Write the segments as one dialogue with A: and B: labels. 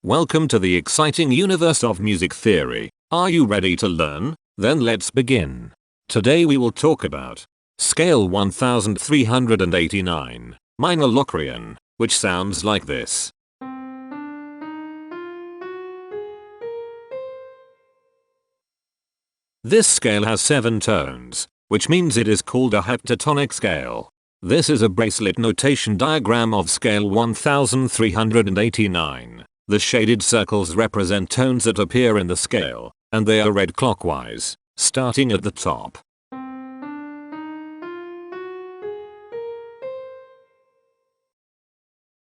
A: Welcome to the exciting universe of music theory. Are you ready to learn? Then let's begin. Today we will talk about Scale 1389, Minor Locrian, which sounds like this. This scale has 7 tones, which means it is called a heptatonic scale. This is a bracelet notation diagram of scale 1389. The shaded circles represent tones that appear in the scale, and they are read clockwise, starting at the top.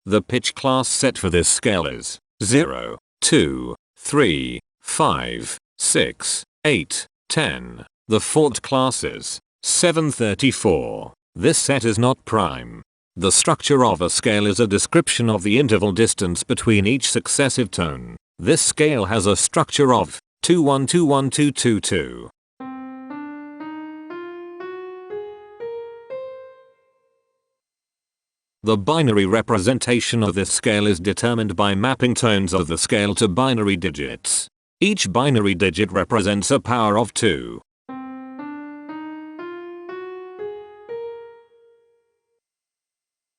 A: The pitch class set for this scale is 0, 2, 3, 5, 6, 8, 10. The Fort class is 734. This set is not prime. The structure of a scale is a description of the interval distance between each successive tone. This scale has a structure of 2-1-2-1-2-2-2. The binary representation of this scale is determined by mapping tones of the scale to binary digits. Each binary digit represents a power of 2.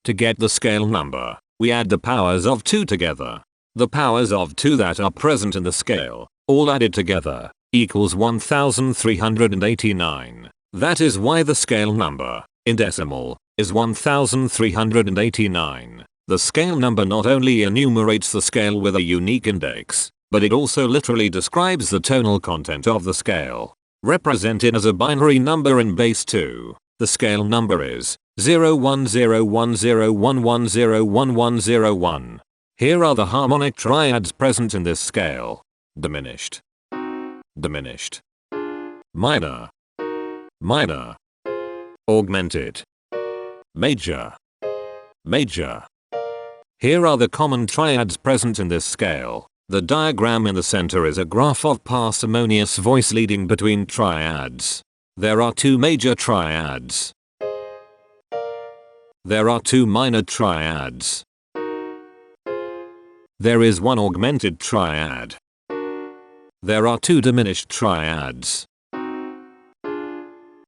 A: To get the scale number, we add the powers of 2 together. The powers of 2 that are present in the scale, all added together, equals 1389. That is why the scale number, in decimal, is 1389. The scale number not only enumerates the scale with a unique index, but it also literally describes the tonal content of the scale. Represented as a binary number in base 2, the scale number is 0101011011101. Here are the harmonic triads present in this scale. Diminished, diminished, minor, minor, augmented, major, major. Here are the common triads present in this scale. The diagram in the center is a graph of parsimonious voice leading between triads. There are 2 major triads. There are 2 minor triads. There is 1 augmented triad. There are 2 diminished triads.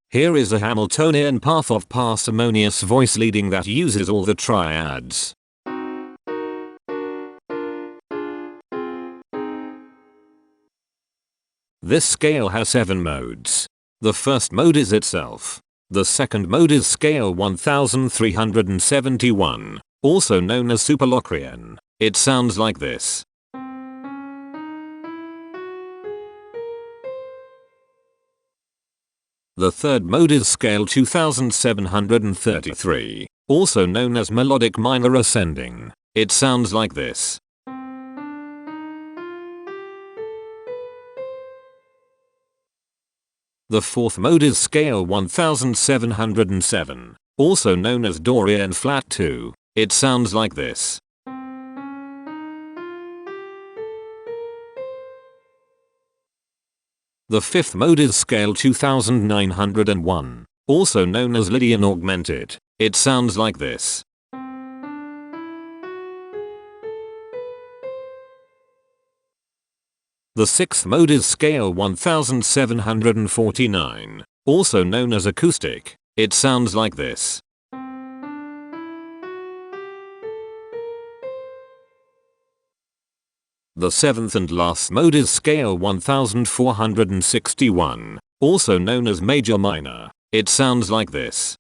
A: Here is a Hamiltonian path of parsimonious voice leading that uses all the triads. This scale has 7 modes. The first mode is itself. The second mode is scale 1371, also known as Super Locrian. It sounds like this. The third mode is scale 2733, also known as melodic minor ascending. It sounds like this. The fourth mode is scale 1707, also known as Dorian flat 2. It sounds like this. The fifth mode is scale 2901, also known as Lydian Augmented. It sounds like this. The sixth mode is scale 1749, also known as acoustic. It sounds like this. The seventh and last mode is scale 1461, also known as major minor. It sounds like this.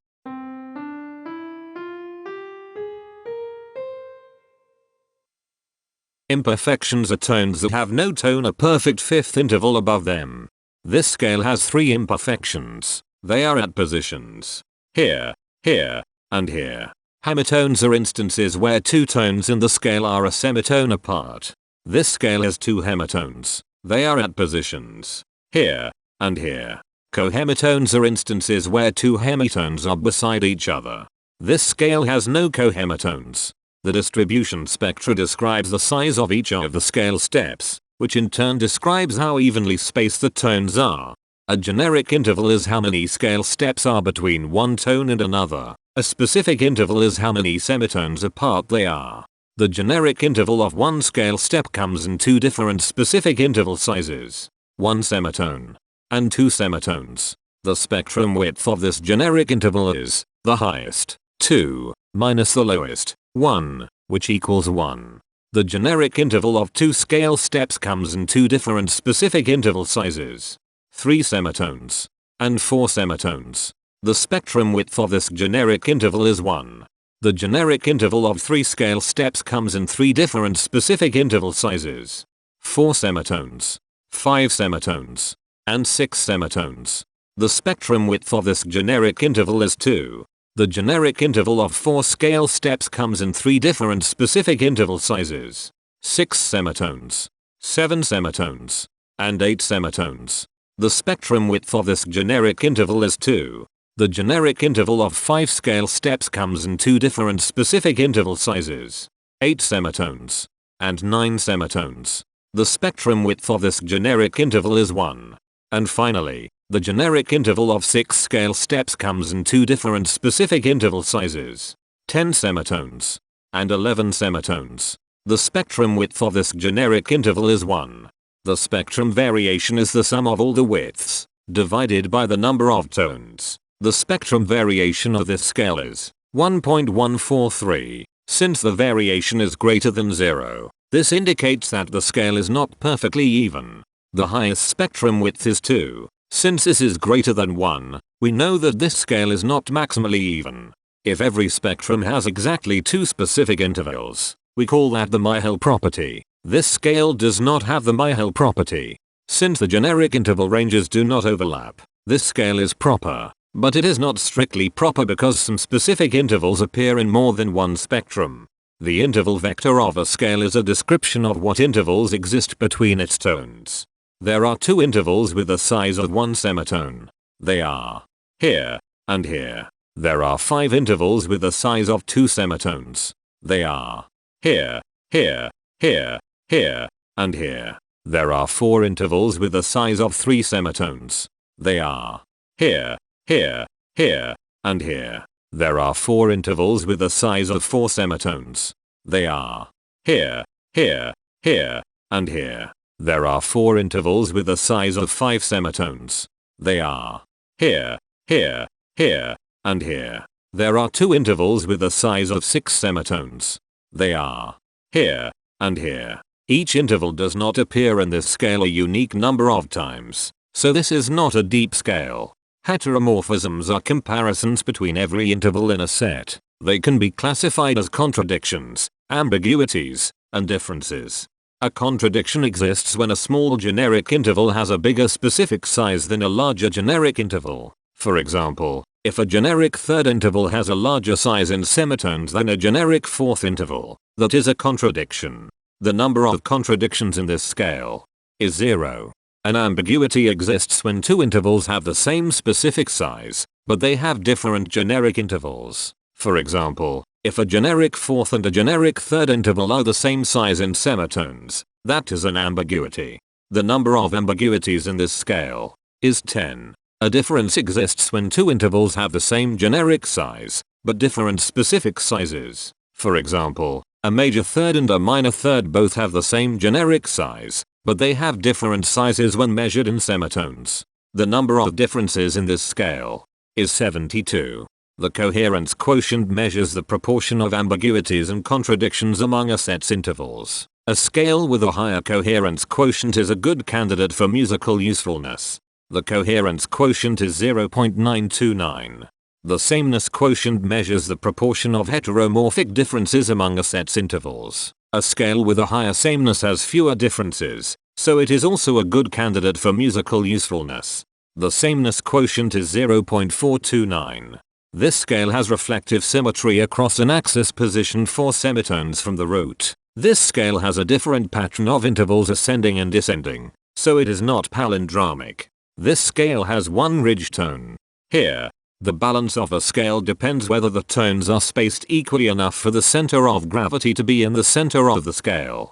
A: Imperfections are tones that have no tone or perfect fifth interval above them. This scale has 3 imperfections. They are at positions here, here, and here. Hemitones are instances where 2 tones in the scale are a semitone apart. This scale has 2 hemitones. They are at positions here and here. Cohemitones are instances where 2 hemitones are beside each other. This scale has no cohemitones. The distribution spectra describes the size of each of the scale steps, which in turn describes how evenly spaced the tones are. A generic interval is how many scale steps are between one tone and another. A specific interval is how many semitones apart they are. The generic interval of one scale step comes in two different specific interval sizes, one semitone and two semitones. The spectrum width of this generic interval is the highest, 2, minus the lowest, 1, which equals 1. The generic interval of two scale steps comes in two different specific interval sizes, 3 semitones and 4 semitones. The spectrum width of this generic interval is 1. The generic interval of 3 scale steps comes in 3 different specific interval sizes, 4 semitones, 5 semitones, and 6 semitones. The spectrum width of this generic interval is 2. The generic interval of 4 scale steps comes in 3 different specific interval sizes, 6 semitones, 7 semitones, and 8 semitones. The spectrum width of this generic interval is 2. The generic interval of 5 scale steps comes in 2 different specific interval sizes, 8 semitones and 9 semitones. The spectrum width of this generic interval is 1. And finally, the generic interval of 6 scale steps comes in 2 different specific interval sizes, 10 semitones and 11 semitones. The spectrum width of this generic interval is 1. The spectrum variation is the sum of all the widths divided by the number of tones. The spectrum variation of this scale is 1.143. Since the variation is greater than 0, this indicates that the scale is not perfectly even. The highest spectrum width is 2. Since this is greater than 1, we know that this scale is not maximally even. If every spectrum has exactly 2 specific intervals, we call that the Myhill property. This scale does not have the Myhill property. Since the generic interval ranges do not overlap, this scale is proper. But it is not strictly proper because some specific intervals appear in more than one spectrum. The interval vector of a scale is a description of what intervals exist between its tones. There are 2 intervals with the size of 1 semitone. They are here and here. There are 5 intervals with the size of 2 semitones. They are here, here, here, here, and here. There are 4 intervals with the size of 3 semitones. They are here, here, here, and here. There are 4 intervals with the size of 4 semitones. They are here, here, here, and here. There are 4 intervals with the size of 5 semitones. They are here, here, here, and here. There are 2 intervals with the size of 6 semitones. They are here and here. Each interval does not appear in this scale a unique number of times, so this is not a deep scale. Heteromorphisms are comparisons between every interval in a set. They can be classified as contradictions, ambiguities, and differences. A contradiction exists when a small generic interval has a bigger specific size than a larger generic interval. For example, if a generic third interval has a larger size in semitones than a generic fourth interval, that is a contradiction. The number of contradictions in this scale is 0. An ambiguity exists when 2 intervals have the same specific size, but they have different generic intervals. For example, if a generic fourth and a generic third interval are the same size in semitones, that is an ambiguity. The number of ambiguities in this scale is 10. A difference exists when 2 intervals have the same generic size, but different specific sizes. For example, a major third and a minor third both have the same generic size, but they have different sizes when measured in semitones. The number of differences in this scale is 72. The coherence quotient measures the proportion of ambiguities and contradictions among a set's intervals. A scale with a higher coherence quotient is a good candidate for musical usefulness. The coherence quotient is 0.929. The sameness quotient measures the proportion of heteromorphic differences among a set's intervals. A scale with a higher sameness has fewer differences, so it is also a good candidate for musical usefulness. The sameness quotient is 0.429. This scale has reflective symmetry across an axis positioned 4 semitones from the root. This scale has a different pattern of intervals ascending and descending, so it is not palindromic. This scale has 1 ridge tone. Here, the balance of a scale depends whether the tones are spaced equally enough for the center of gravity to be in the center of the scale.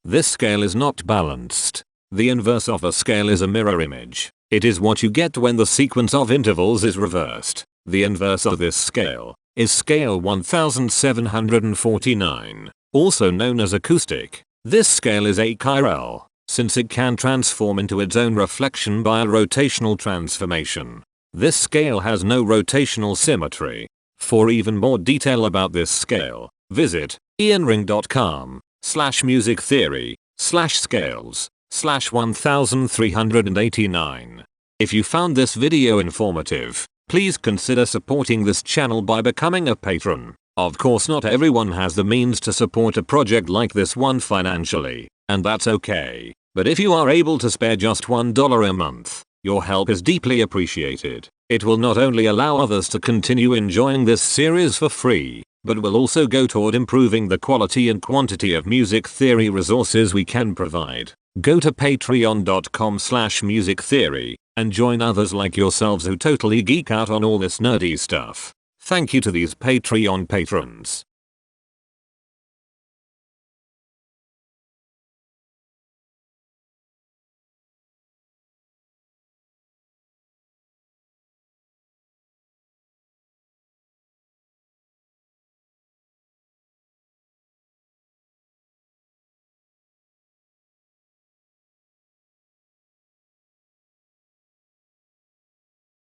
A: This scale is not balanced. The inverse of a scale is a mirror image. It is what you get when the sequence of intervals is reversed. The inverse of this scale is scale 1749, also known as acoustic. This scale is achiral, since it can transform into its own reflection by a rotational transformation. This scale has no rotational symmetry. For even more detail about this scale, visit ianring.com/musictheory/scales/1389. If you found this video informative, please consider supporting this channel by becoming a patron. Of course, not everyone has the means to support a project like this one financially, and that's okay. But if you are able to spare just $1 a month, your help is deeply appreciated. It will not only allow others to continue enjoying this series for free, but will also go toward improving the quality and quantity of music theory resources we can provide. Go to patreon.com/musictheory and join others like yourselves who totally geek out on all this nerdy stuff. Thank you to these Patreon patrons.